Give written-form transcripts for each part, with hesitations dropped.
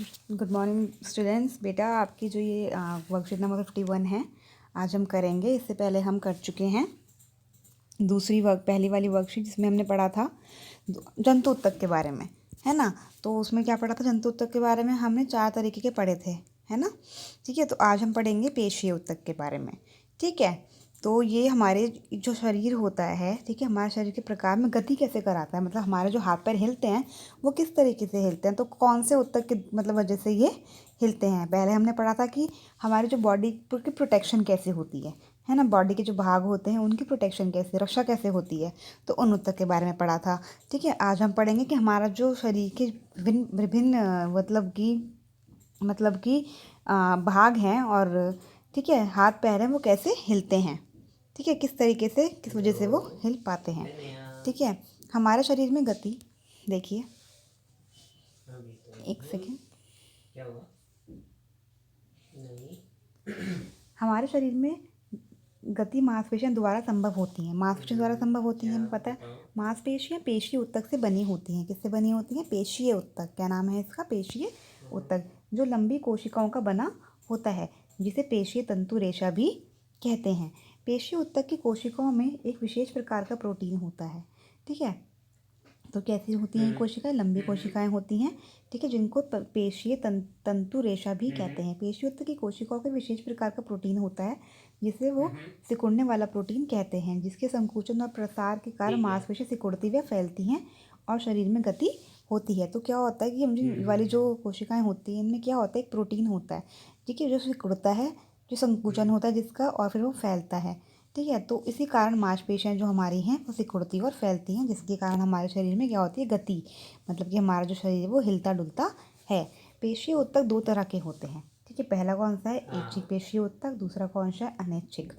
Good morning students. बेटा आपकी जो ये वर्कशीट नंबर 51 है आज हम करेंगे। इससे पहले हम कर चुके हैं पहली वाली वर्कशीट जिसमें हमने पढ़ा था जंतु उत्तक के बारे में, है ना। तो उसमें क्या पढ़ा था, जंतु उत्तक के बारे में हमने 4 तरीके के पढ़े थे, है ना। ठीक है, तो आज हम पढ़ेंगे पेशीय उत्तक के बारे में। ठीक है, तो ये हमारे जो शरीर होता है, ठीक है, हमारे शरीर के प्रकार में गति कैसे कराता है, मतलब हमारे जो हाथ पैर हिलते हैं वो किस तरीके से हिलते हैं, तो कौन से उत्तक के मतलब वजह से ये हिलते हैं। पहले हमने पढ़ा था कि हमारी जो बॉडी की प्रोटेक्शन कैसे होती है ना, बॉडी के जो भाग होते हैं उनकी प्रोटेक्शन कैसे, रक्षा कैसे होती है, तो उन उत्तक के बारे में पढ़ा था। ठीक है, आज हम पढ़ेंगे कि हमारा जो शरीर के विभिन्न विभिन्न मतलब कि भाग हैं और ठीक है हाथ पैर हैं वो कैसे हिलते हैं। ठीक है, किस तरीके से, किस वजह से वो हिल पाते हैं। ठीक है, हमारे शरीर में गति देखिए, एक सेकेंड। क्या हुआ? नहीं। हमारे शरीर में गति मांसपेशियां द्वारा संभव होती हैं। मांसपेशियों द्वारा संभव होती हैं, हमें पता है। मांसपेशियां पेशीय उत्तक से बनी होती हैं। किससे बनी होती हैं? पेशीय उत्तक। क्या नाम है इसका? पेशीय उत्तक, जो लंबी कोशिकाओं का बना होता है, जिसे पेशीय तंतु रेशा भी कहते हैं। पेशीय उत्तक की कोशिकाओं में एक विशेष प्रकार का प्रोटीन होता है। ठीक है, तो कैसी होती हैं कोशिकाएं? लंबी कोशिकाएं होती हैं, ठीक है, जिनको पेशीय तंतु रेशा भी कहते हैं। पेशीय उत्तक की कोशिकाओं के विशेष प्रकार का प्रोटीन होता है जिसे वो सिकुड़ने वाला प्रोटीन कहते हैं, जिसके संकुचन और प्रसार के कारण मांसपेशी सिकुड़ती व फैलती हैं और शरीर में गति होती है। तो क्या होता है कि हम वाली जो कोशिकाएं होती हैं इनमें क्या होता है, एक प्रोटीन होता है, ठीक है, जो सिकुड़ता है, जो संकुचन होता है जिसका, और फिर वो फैलता है। ठीक है, तो इसी कारण मांसपेशियां जो हमारी हैं वो सिकुड़ती और फैलती हैं, जिसके कारण हमारे शरीर में क्या होती है, गति, मतलब कि हमारा जो शरीर है वो हिलता डुलता है। पेशीय उत्तक 2 तरह के होते हैं। ठीक है, पहला कौन सा है? ऐच्छिक पेशीय उत्तक। दूसरा कौन सा है? अनैच्छिक।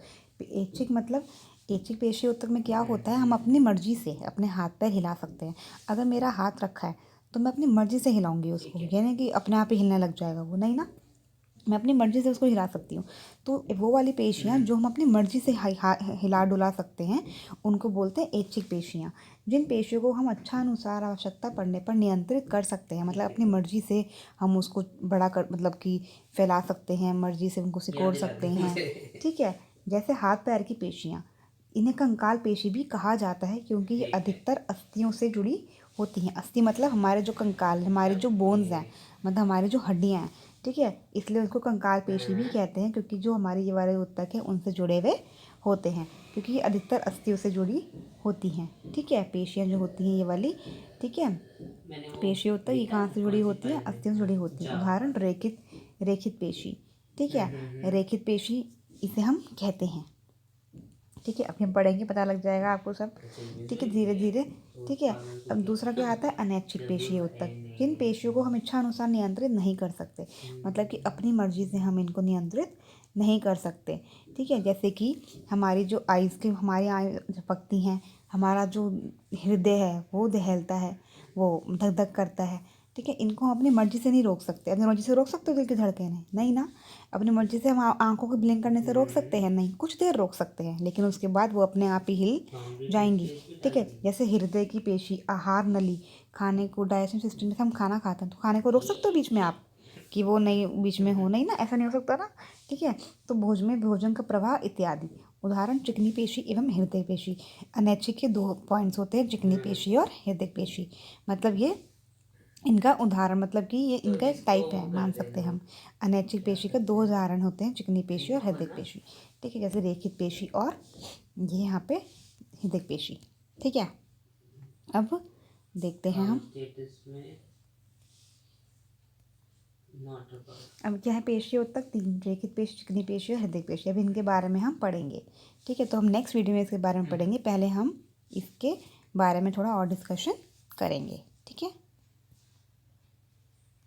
ऐच्छिक पेशीय उत्तक में क्या होता है, हम अपनी मर्जी से अपने हाथ पैर हिला सकते हैं। अगर मेरा हाथ रखा है तो मैं अपनी मर्जी से हिलाऊंगी उसको, यानी कि अपने आप ही हिलने लग जाएगा वो, नहीं ना, मैं अपनी मर्ज़ी से उसको हिला सकती हूँ। तो वो वाली पेशियाँ जो हम अपनी मर्ज़ी से हिला डुला सकते हैं उनको बोलते हैं ऐच्छिक पेशियाँ। जिन पेशियों को हम अच्छा अनुसार आवश्यकता पड़ने पर नियंत्रित कर सकते हैं, मतलब अपनी मर्ज़ी से हम उसको बड़ा कर, मतलब कि फैला सकते हैं, मर्ज़ी से उनको सिकोड़ सकते हैं। ठीक है, जैसे हाथ पैर की पेशियाँ, इन्हें कंकाल पेशी भी कहा जाता है क्योंकि ये अधिकतर अस्थियों से जुड़ी होती हैं। अस्थि मतलब हमारे जो कंकाल, हमारे जो बोन्स हैं, मतलब हमारी जो हड्डियाँ हैं, ठीक है, इसलिए उसको कंकाल पेशी भी कहते हैं, क्योंकि जो हमारे ये वाले उत्तक हैं उनसे जुड़े हुए होते हैं, क्योंकि ये अधिकतर अस्थियों से जुड़ी होती हैं। ठीक है, पेशियाँ जो होती हैं ये वाली, ठीक है, पेशी उत्तक ये कहाँ से जुड़ी होती है? अस्थियों से जुड़ी होती है। उदाहरण रेखित पेशी। ठीक है, रेखित पेशी इसे हम कहते हैं। ठीक है, अभी हम पढ़ेंगे, पता लग जाएगा आपको सब। ठीक है, धीरे धीरे। ठीक है, अब दूसरा क्या आता है? अनैच्छिक पेशीय उत्तक। जिन पेशियों को हम इच्छा अनुसार नियंत्रित नहीं कर सकते, मतलब कि अपनी मर्जी से हम इनको नियंत्रित नहीं कर सकते। ठीक है, जैसे कि हमारी जो आइज़ की, हमारी आँखें झपकती हैं, हमारा जो हृदय है वो दहलता है, वो धक धक करता है। ठीक है, इनको हम अपनी मर्जी से नहीं रोक सकते। अपनी मर्जी से रोक सकते हो दिल की धड़कनें? नहीं ना। अपनी मर्जी से हम आंखों को ब्लिंक करने से रोक सकते हैं? नहीं, कुछ देर रोक सकते हैं, लेकिन उसके बाद वो अपने आप ही हिल जाएंगी। ठीक है, जैसे हृदय की पेशी, आहार नली, खाने को, डाइजेशन सिस्टम, जैसे हम खाना खाते हैं तो खाने को रोक सकते हो बीच में आप, कि वो नहीं बीच में हो, नहीं ना, ऐसा नहीं हो सकता ना। ठीक है, तो भोजन का प्रवाह इत्यादि। उदाहरण चिकनी पेशी एवं हृदय पेशी। अनैच्छिक के 2 पॉइंट्स होते हैं, चिकनी पेशी और हृदय पेशी। मतलब ये इनका उदाहरण, मतलब कि ये इनका एक टाइप है, मान सकते हैं हम। अनैच्छिक पेशी का 2 उदाहरण होते हैं, चिकनी पेशी और हृदय पेशी। ठीक है, जैसे रेखित पेशी और ये यहाँ पे हृदय पेशी। ठीक है, अब देखते हैं हम, अब क्या है? पेशी उत्तक 3, रेखित पेशी, चिकनी पेशी और हृदय पेशी। अब इनके बारे में हम पढ़ेंगे। ठीक है, तो हम नेक्स्ट वीडियो में इसके बारे में पढ़ेंगे। पहले हम इसके बारे में थोड़ा और डिस्कशन करेंगे। ठीक है।